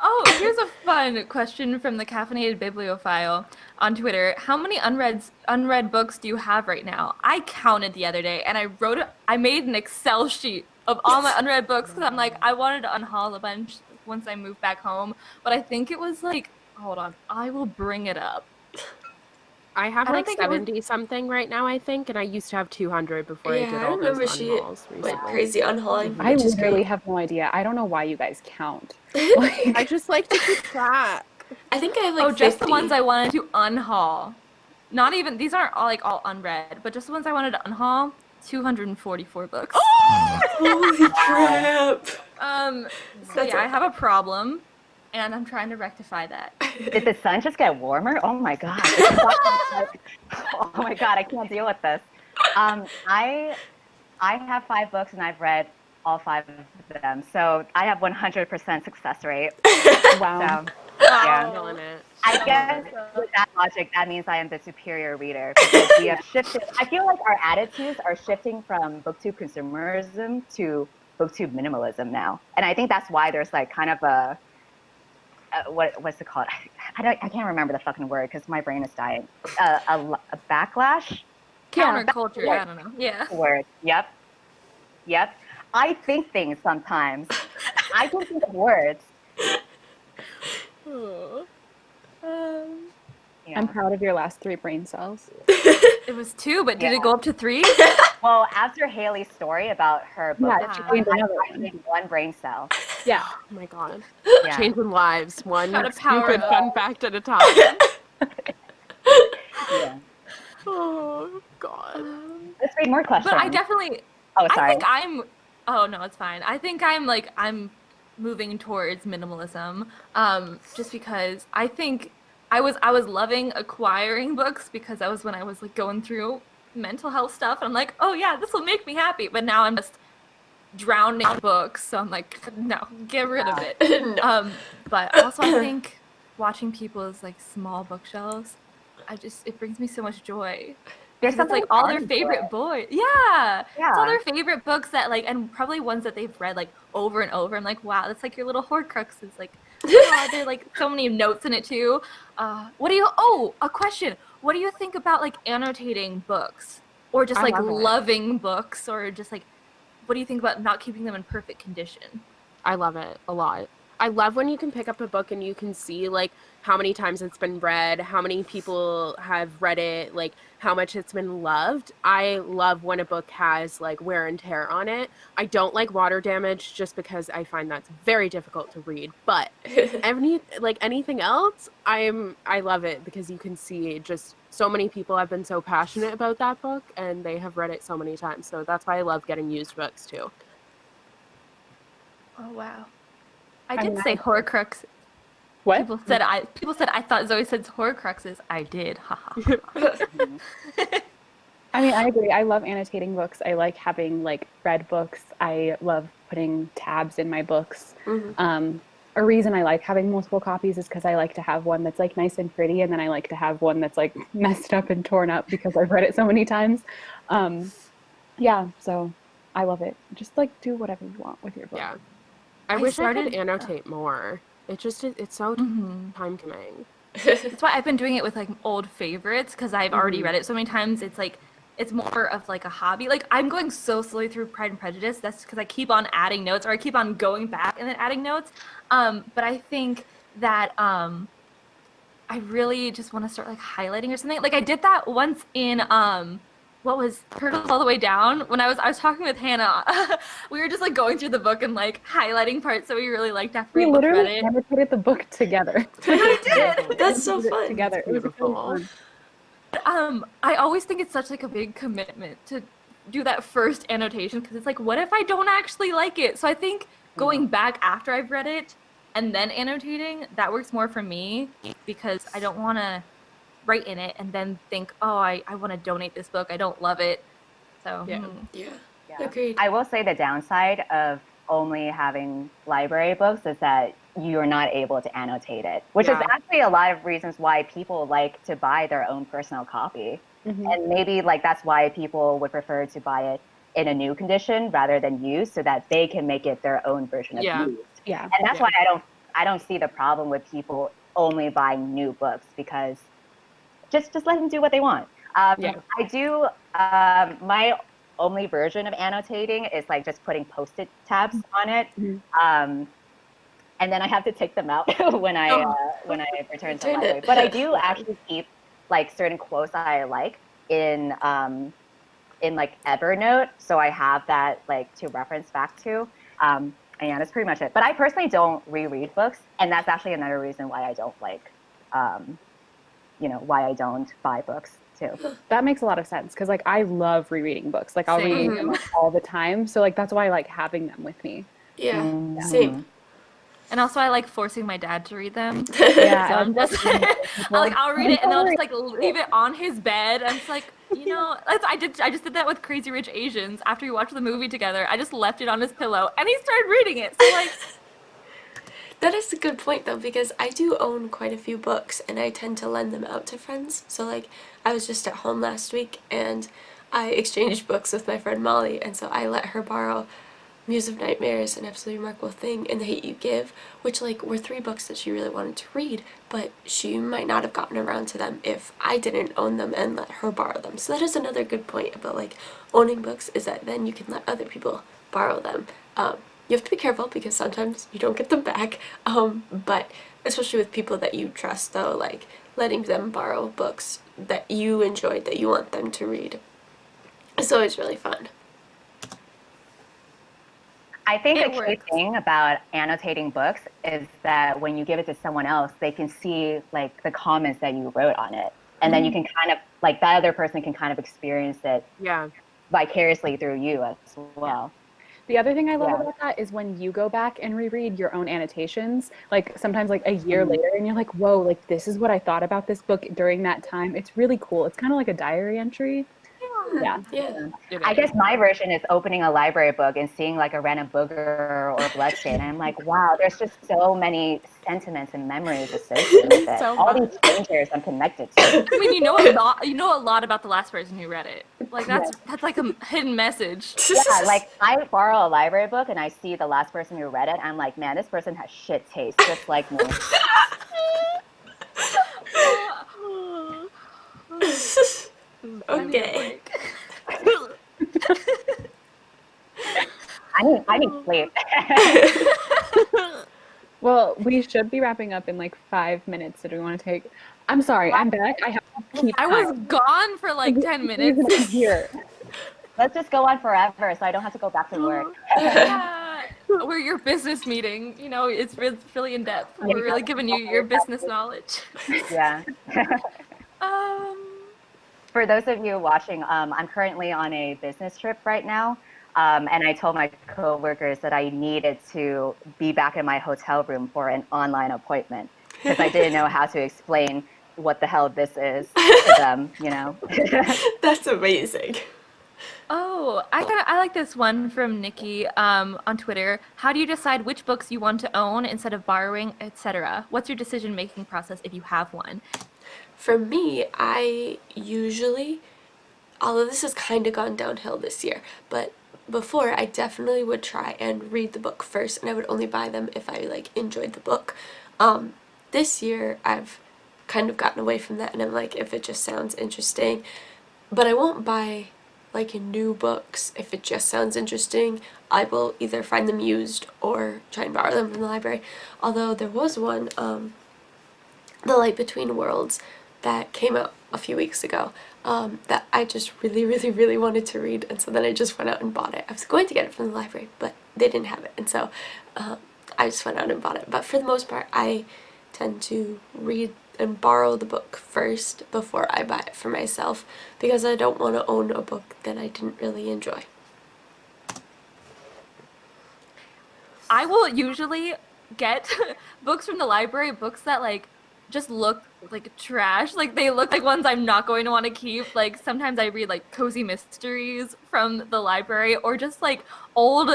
Oh, here's a fun question from the Caffeinated Bibliophile on Twitter. How many unread books do you have right now? I counted the other day and I made an Excel sheet of all my unread books because I'm like, I wanted to unhaul a bunch once I moved back home, but I think it was like, hold on, I will bring it up. I have I don't like think it was 70 something right now, I think, and I used to have 200 before I Yeah, did I all those remember she unhauls went recently. crazy unhauling, I which is literally great. have no idea. I don't know why you guys count. I Like, just like to keep track. I think I have like Oh, just the 50. ones I wanted to unhaul. Not even these aren't all unread, but just the ones I wanted to unhaul. 244 books. Holy crap! So yeah, I have a problem, and I'm trying to rectify that. Did the sun just get warmer? Oh my god! Oh my god! I can't deal with this. I have 5 books and I've read all 5 of them, so I have 100% success rate. wow. So yeah. Killing it. I guess with that logic, that means I am the superior reader because we have shifted. I feel like our attitudes are shifting from booktube consumerism to booktube minimalism now, and I think that's why there's like kind of a what's it called? I can't remember the fucking word because my brain is dying. A backlash. Counterculture. I don't know. Yeah. Word. Yep. I think things sometimes. I can think of words. Oh. Yeah. I'm proud of your last 3 brain cells. It was 2, but did Yeah. it go up to 3? Well, after Haley's story about her book, Yeah, that she she gained won, another I one. gained 1 brain cell. Yeah. Oh my god. Yeah. Changing lives, one Gotta power stupid up. fun fact at a time. Yeah. Oh god. Let's read more questions. But I definitely. Oh, I sorry. think I'm. Oh no, it's fine. I think I'm moving towards minimalism. Just because I think I was loving acquiring books because that was when I was like going through mental health stuff. And I'm like, oh yeah, this will make me happy. But now I'm just drowning in books, so I'm like, no, get rid of it. No. But also I think watching people's like small bookshelves, it brings me so much joy. There's It's like something all their fun to favorite it. boys. Yeah. It's all Yeah. their favorite books that like, and probably ones that they've read like over and over. I'm like, wow, that's like your little Horcruxes. Like, oh, there are like so many notes in it too. A question. What do you think about like annotating books? Or just I like love it. loving books? Or just like, what do you think about not keeping them in perfect condition? I love it a lot. I love when you can pick up a book and you can see like how many times it's been read, how many people have read it, like how much it's been loved. I love when a book has like wear and tear on it. I don't like water damage just because I find that's very difficult to read. But anything else, I love it because you can see just so many people have been so passionate about that book and they have read it so many times. So that's why I love getting used books too. Oh wow. I mean, did say Horcrux. What? People said I thought Zoe said Horcruxes. I did. Haha. I mean, I agree. I love annotating books. I like having like read books. I love putting tabs in my books. A reason I like having multiple copies is because I like to have one that's like nice and pretty, and then I like to have one that's like messed up and torn up because I've read it so many times. Yeah, so I love it. Just like do whatever you want with your book. Yeah. I wish I could annotate more. It's so time consuming. That's why I've been doing it with like old favorites because I've already read it so many times. It's like it's more of like a hobby. Like I'm going so slowly through Pride and Prejudice. That's because I keep on adding notes or I keep on going back and then adding notes. But I think that I really just want to start like highlighting or something. Like I did that once in what was Turtles All the Way Down when I was talking with Hannah. We were just like going through the book and like highlighting parts that we really liked after We we both read literally it. annotated the book together. We did. That's so Did it fun. together. It was really Beautiful. fun. I always think it's such like a big commitment to do that first annotation because it's like, what if I don't actually like it? So I think going back after I've read it and then annotating, that works more for me because I don't want to write in it and then think, oh, I want to donate this book. I don't love it. So Yeah. Yeah. Yeah. Agreed. I will say the downside of only having library books is that you're not able to annotate it, which is Yeah. actually a lot of reasons why people like to buy their own personal copy. And maybe like that's why people would prefer to buy it in a new condition rather than used, so that they can make it their own version of Yeah. used. Yeah. And that's why I don't see the problem with people only buying new books, because just let them do what they want. Yeah. I do my only version of annotating is like just putting post-it tabs on it. And then I have to take them out when I return to the Return library. it. But I do actually keep like certain quotes I like in like Evernote, so I have that like to reference back to. And yeah, that's pretty much it. But I personally don't reread books, and that's actually another reason why I don't like, why I don't buy books too. That makes a lot of sense because like I love rereading books. Like I'll read Same. them like, all the time. So like that's why I like having them with me. Yeah, Mhm. same. And also, I like forcing my dad to read them. Yeah, So I I'm love just, reading I'll read it and then I'll just like leave it on his bed. I'm just like, I just did that with Crazy Rich Asians. After we watched the movie together, I just left it on his pillow and he started reading it. So like, That is a good point though, because I do own quite a few books and I tend to lend them out to friends. So like I was just at home last week and I exchanged books with my friend Molly, and so I let her borrow Muse of Nightmares, An Absolutely Remarkable Thing, and The Hate You Give, which like were 3 books that she really wanted to read, but she might not have gotten around to them if I didn't own them and let her borrow them. So that is another good point about like owning books, is that then you can let other people borrow them. You have to be careful because sometimes you don't get them back, but especially with people that you trust though, like letting them borrow books that you enjoyed, that you want them to read, it's always really fun. I think It the key works. thing about annotating books is that when you give it to someone else, they can see like the comments that you wrote on it. And then you can kind of like that other person can kind of experience it Yeah. vicariously through you as well. The other thing I love Yeah. about that is when you go back and reread your own annotations, like sometimes like a year later, and you're like, whoa, like this is what I thought about this book during that time. It's really cool. It's kind of like a diary entry. Yeah. Yeah. I guess my version is opening a library book and seeing like a random booger or bloodstain. And I'm like, wow, there's just so many sentiments and memories associated with it. So All much. these strangers I'm connected to. I mean, you know a lot about the last person who read it. Like that's like a hidden message. Yeah, like I borrow a library book and I see the last person who read it. I'm like, man, this person has shit taste, just like me. Okay. I need sleep. Well, we should be wrapping up in like 5 minutes. So do we want to take? I'm sorry, I'm back. I have to keep. I was gone for like 10 minutes. Here. Let's just go on forever so I don't have to go back to work. Yeah. We're your business meeting. You know, it's really in depth. We're really giving you your business knowledge. Yeah. Um, For those of you watching, I'm currently on a business trip right now. And I told my coworkers that I needed to be back in my hotel room for an online appointment because I didn't know how to explain what the hell this is to them, you know? That's amazing. Oh, I like this one from Nikki on Twitter. How do you decide which books you want to own instead of borrowing, etc.? What's your decision-making process if you have one? For me, I usually, although this has kind of gone downhill this year, but before I definitely would try and read the book first, and I would only buy them if I like enjoyed the book. This year I've kind of gotten away from that, and I'm like, if it just sounds interesting, but I won't buy like new books if it just sounds interesting. I will either find them used or try and borrow them from the library. Although there was one, The Light Between Worlds, that came out a few weeks ago, that I just really, really, really wanted to read, and so then I just went out and bought it. I was going to get it from the library, but they didn't have it, and so I just went out and bought it. But for the most part, I tend to read and borrow the book first before I buy it for myself, because I don't want to own a book that I didn't really enjoy. I will usually get books from the library, books that like just look like trash. Like they look like ones I'm not going to want to keep. Like sometimes I read like cozy mysteries from the library, or just like old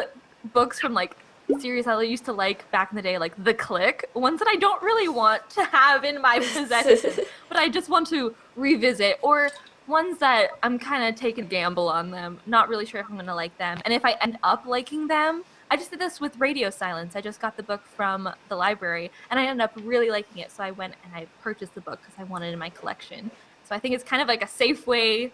books from like series I used to like back in the day, like The Click, ones that I don't really want to have in my possession, but I just want to revisit, or ones that I'm kind of taking a gamble on them, not really sure if I'm going to like them. And if I end up liking them, I just did this with Radio Silence. I just got the book from the library, and I ended up really liking it, so I went and I purchased the book because I wanted it in my collection. So I think it's kind of like a safe way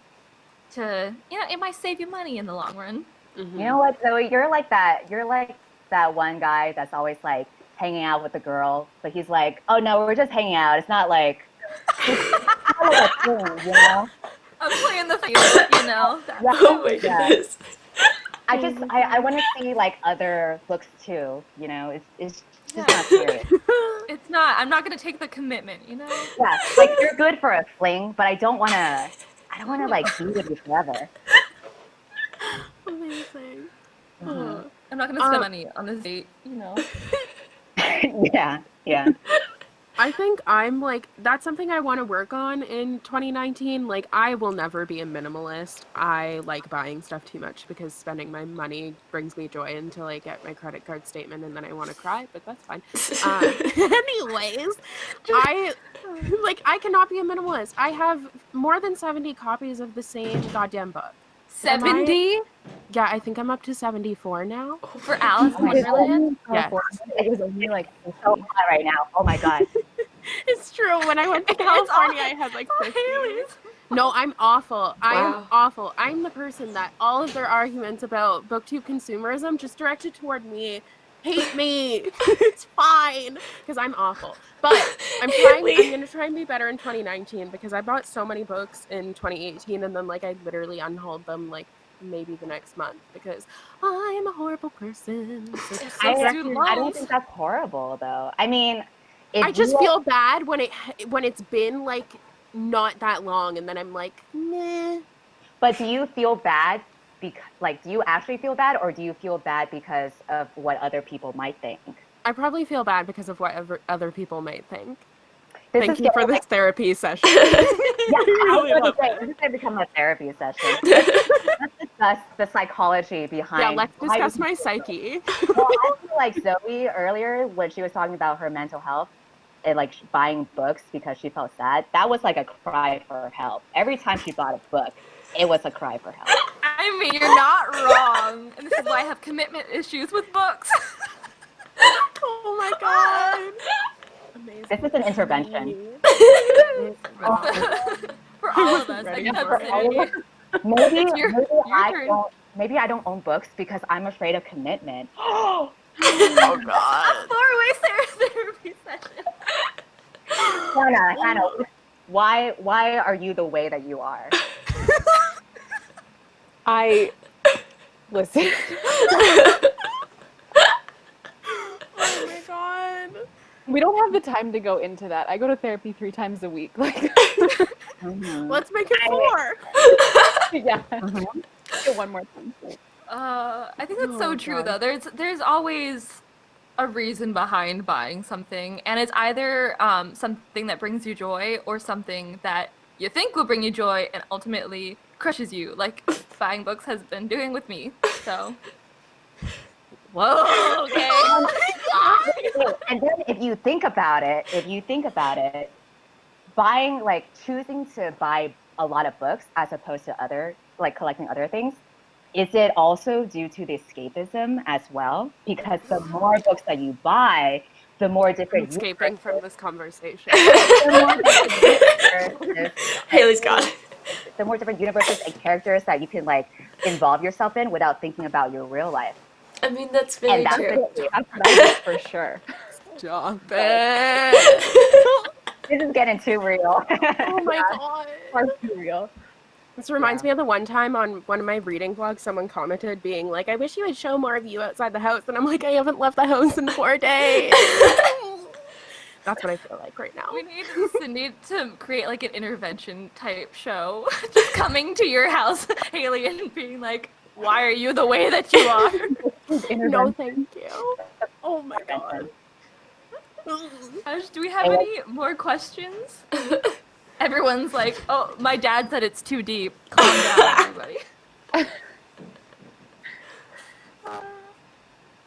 to, it might save you money in the long run. You know what, Zoe? You're like that. You're like that one guy that's always like hanging out with a girl, but he's like, "Oh no, we're just hanging out. It's not like, it's not like a thing, you know." I'm playing the field, Yeah, Oh my goodness. I want to see like other books too. You know, it's just not serious. It's not. I'm not going to take the commitment, Yeah, like you're good for a fling, but I don't want to. I don't want to like be with you forever. Amazing. I'm not going to spend money on this date, Yeah. I think I'm like, that's something I want to work on in 2019. Like, I will never be a minimalist. I like buying stuff too much because spending my money brings me joy until I get my credit card statement and then I want to cry, but that's fine. Anyways, I cannot be a minimalist. I have more than 70 copies of the same goddamn book. 70? Yeah, I think I'm up to 74 now. For Alice in Wonderland? Yes. It was only like it's so hot right now. Oh my god. It's true. When I went to California, I had like 50. No, I'm awful. I am awful. I'm the person that all of their arguments about booktube consumerism just directed toward me. Hate me. It's fine. Because I'm awful. But I'm going to try and be better in 2019 because I bought so many books in 2018 and then like I literally unhauled them like maybe the next month because I am a horrible person. So I don't think that's horrible though. I mean, I just feel bad when it's been like not that long and then I'm like, meh. But do you feel bad do you actually feel bad or do you feel bad because of what other people might think? I probably feel bad because of what other people might think. Thank you for this therapy session. Yeah, I was going to say, this is going to become a therapy session. Let's discuss the psychology behind. Yeah, let's discuss my psyche. Well, I feel like Zoe earlier when she was talking about her mental health and like buying books because she felt sad, that was like a cry for help. Every time she bought a book, it was a cry for help. I mean, you're not wrong. And this is why I have commitment issues with books. Oh my god. Amazing. This is an intervention. For all of us. Maybe I don't own books because I'm afraid of commitment. Oh god. A 4-way therapy session. Hannah, why are you the way that you are? Listen. Oh my god. We don't have the time to go into that. I go to therapy 3 times a week. Like, let's make it 4. Yeah. Get one more time. I think that's so true though. There's always a reason behind buying something, and it's either something that brings you joy or something that you think will bring you joy and ultimately crushes you, like buying books has been doing with me. So, whoa, okay. And then if you think about it, buying, like choosing to buy a lot of books as opposed to collecting other things, is it also due to the escapism as well? Because the more books that you buy, the more different escaping from this conversation. Haley's gone. The more different universes and characters that you can like involve yourself in without thinking about your real life. I mean, that's very true. That's what I did for sure. Stop it. This is getting too real. Oh my god. Far too real. This reminds me of the one time on one of my reading vlogs, someone commented being like, I wish you would show more of you outside the house. And I'm like, I haven't left the house in 4 days. That's what I feel like right now. We need to create like an intervention type show. Just coming to your house, Haley, and being like, why are you the way that you are? No, thank you. Oh my god. Gosh, do we have any more questions? Everyone's like, oh, my dad said it's too deep. Calm down, everybody.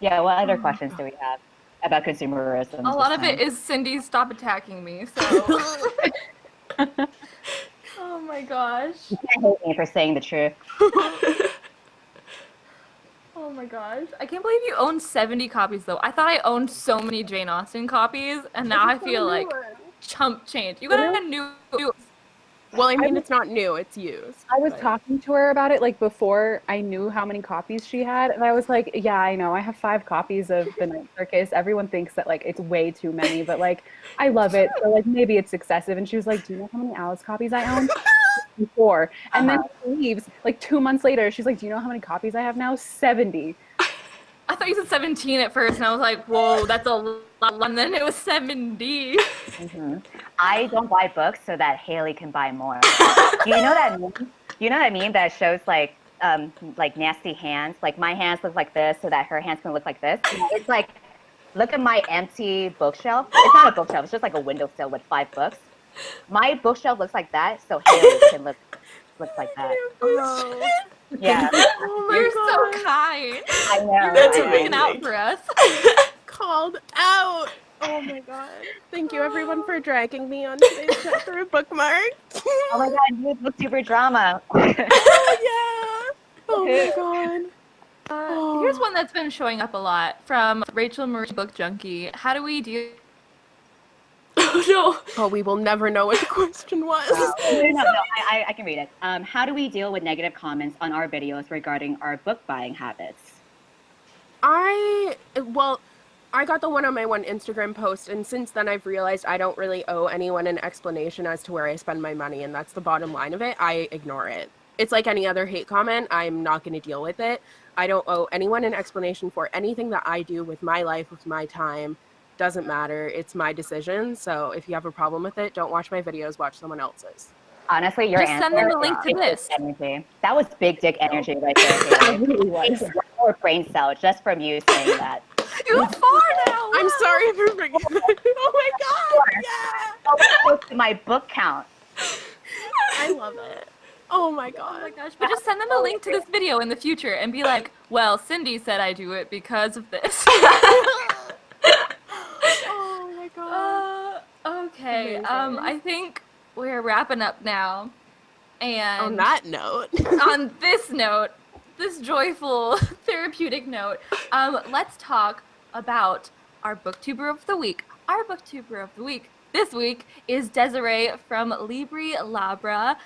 Yeah, what other Oh, questions do we have about consumerism? A lot of it is Cindy, stop attacking me. So, oh my gosh. You can't hate me for saying the truth. Oh my gosh. I can't believe you own 70 copies though. I thought I owned so many Jane Austen copies, and now I feel like chump change. You got a new. Well, I mean, was- it's not new, it's used. I was but- talking to her about it like before I knew how many copies she had, and I was like, "Yeah, I know. I have 5 copies of The Night Circus. Everyone thinks that like it's way too many, but like I love it. So like maybe it's excessive." And she was like, "Do you know how many Alice copies I own?" 4. And then she leaves like 2 months later. She's like, "Do you know how many copies I have now? 70." I thought you said 17 at first, and I was like, whoa, that's a lot. And then it was 70. I don't buy books so that Haley can buy more. Do you know that meme? You know that meme that shows like nasty hands? Like my hands look like this so that her hands can look like this. It's like, look at my empty bookshelf. It's not a bookshelf. It's just like a windowsill with 5 books. My bookshelf looks like that, so Haley can look like that. Oh, Yeah, oh my You're God. so kind. I know. That's I know. Looking out amazing. for us. Called out. Oh my God. Thank you everyone for dragging me on today's chapter of Bookmarked. Oh my God, new booktuber drama. Oh yeah. Oh my God. Here's one that's been showing up a lot from Rachel Marie Book Junkie. How do we deal? Oh no. Oh, we will never know what the question was. No, I can read it. How do we deal with negative comments on our videos regarding our book buying habits? I got the one on my one Instagram post, and since then I've realized I don't really owe anyone an explanation as to where I spend my money, and that's the bottom line of it. I ignore it. It's like any other hate comment. I'm not going to deal with it. I don't owe anyone an explanation for anything that I do with my life, with my time. Doesn't matter. It's my decision. So if you have a problem with it, don't watch my videos, watch someone else's. Honestly, your Just answer send them a is link to big dick this. energy. That was big dick energy right there. Haley. It really was. It's one more brain cell just from you saying that. You're far now. I'm sorry for bringing Oh my God. Yeah. To my book count. I love it. Oh my Oh my God. gosh. But just send them a link to this video in the future and be like, well, Cindy said I do it because of this. Oh my God. Okay. Amazing. I think we're wrapping up now. And On that note. on this note, this joyful, therapeutic note, let's talk about our booktuber of the week. Our booktuber of the week this week is Desiree from Libri Labra.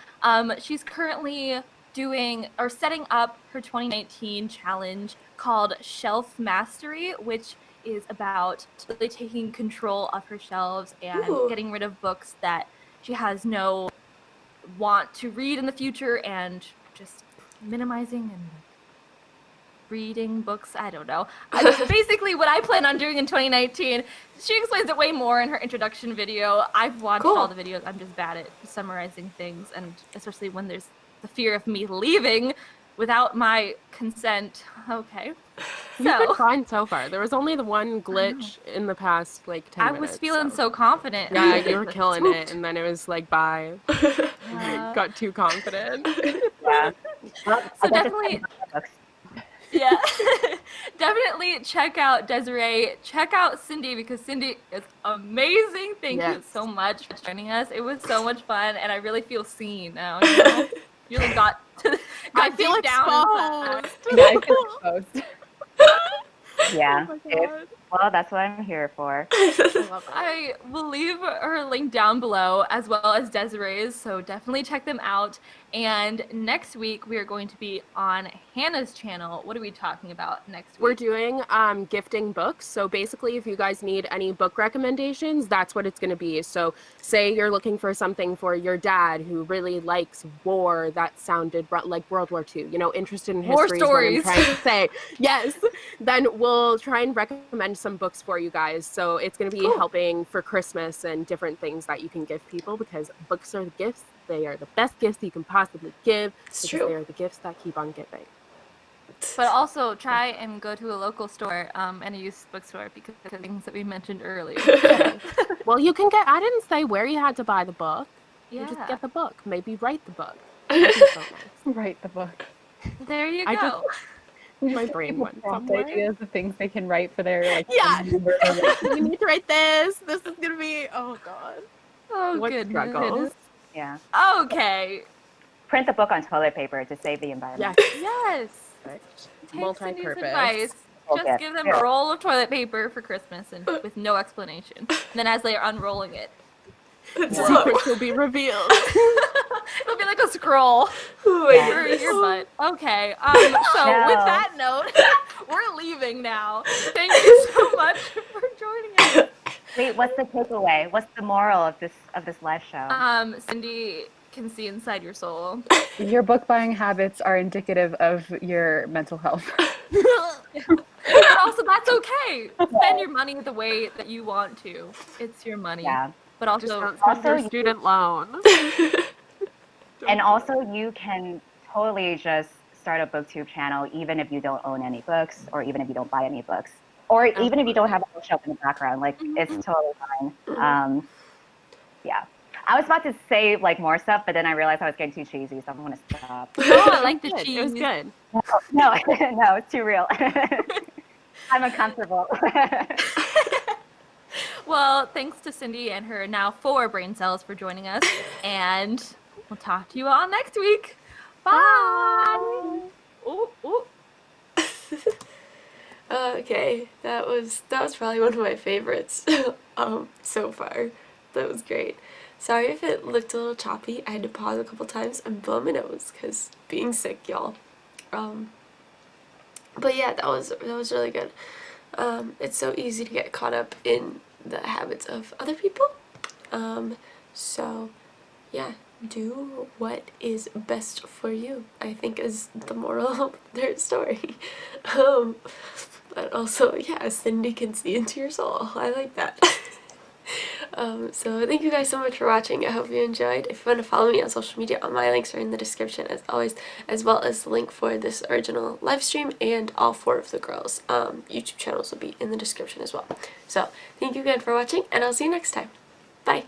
She's currently doing or setting up her 2019 challenge called Shelf Mastery, which is about really taking control of her shelves and Ooh. getting rid of books that she has no want to read in the future and just minimizing and reading books. I don't know. That's basically what I plan on doing in 2019. She explains it way more in her introduction video. I've watched Cool. all the videos. I'm just bad at summarizing things, and especially when there's the fear of me leaving without my consent. Okay. You've been So fine so far. There was only the one glitch in the past like 10 I minutes. was feeling so confident. Yeah, you were killing it, and then it was like, bye. Yeah. Got too confident. Yeah. So definitely, yeah, definitely check out Desiree. Check out Cindy because Cindy is amazing. Thank you Yes. so much for joining us. It was so much fun, and I really feel seen now. You know? You really got I feel deep down inside. exposed. Yeah, I feel exposed. Yeah. Oh my If- God. well, that's what I'm here for. I love it. I will leave her link down below as well as Desiree's, so definitely check them out. And next week we are going to be on Hannah's channel. What are we talking about next week? We're doing gifting books. So basically, if you guys need any book recommendations, that's what it's going to be. So say you're looking for something for your dad who really likes war that sounded like World War II, you know, interested in War history is what I'm stories. trying to say. Yes. Then we'll try and recommend some books for you guys. So it's going to be Cool. helping for Christmas and different things that you can give people because books are the gifts. They are the best gifts you can possibly give It's because true. they are the gifts that keep on giving. But also try and go to a local store and a used bookstore because of the things that we mentioned earlier. Well, you can get, I didn't say where you had to buy the book. You just Yeah. get the book. Maybe write the book. That'd be so nice. Write the book. There you I go. My brain went prompt somewhere. ideas of things they can write for their like. Yeah. number or like- You need to write this. This is gonna be. Oh God. Oh, What goodness. struggles? Yeah. Okay. Print the book on toilet paper to save the environment. Yes. Yes. Perfect. Take Cindy's Multi-purpose. advice. Full Just gift. give them Yeah. a roll of toilet paper for Christmas and with no explanation. And then as they are unrolling it, Secrets will be revealed. it'll be like a scroll Oh my Yeah. for goodness. your butt. Okay. So No. with that note, we're leaving now. Thank you so much for joining us. Wait, what's the takeaway? What's the moral of this live show? Cindy can see inside your soul. Your book buying habits are indicative of your mental health. But also, that's okay. Spend your money the way that you want to. It's your money. Yeah. But Just also, don't spend Also, your you- student loan. And also, you can totally just start a booktube channel even if you don't own any books, or even if you don't buy any books, or even if you don't have a bookshelf in the background. Like, it's totally fine. Yeah. I was about to say like more stuff, but then I realized I was getting too cheesy, so I'm gonna stop. oh, I like the Good. cheese. It was good. No, no, it's too real. I'm uncomfortable. Well, thanks to Cindy and her now 4 brain cells for joining us, and we'll talk to you all next week. Bye. Ooh, ooh. Okay, that was probably one of my favorites so far. That was great. Sorry if it looked a little choppy. I had to pause a couple times and blow my nose because being sick, y'all. But yeah, that was really good. It's so easy to get caught up in the habits of other people. So yeah, do what is best for you, I think, is the moral of their story. And also, yeah, Cindy can see into your soul. I like that. So thank you guys so much for watching. I hope you enjoyed. If you want to follow me on social media, all my links are in the description as always, as well as the link for this original live stream, and all 4 of the girls' YouTube channels will be in the description as well. So thank you again for watching, and I'll see you next time. Bye!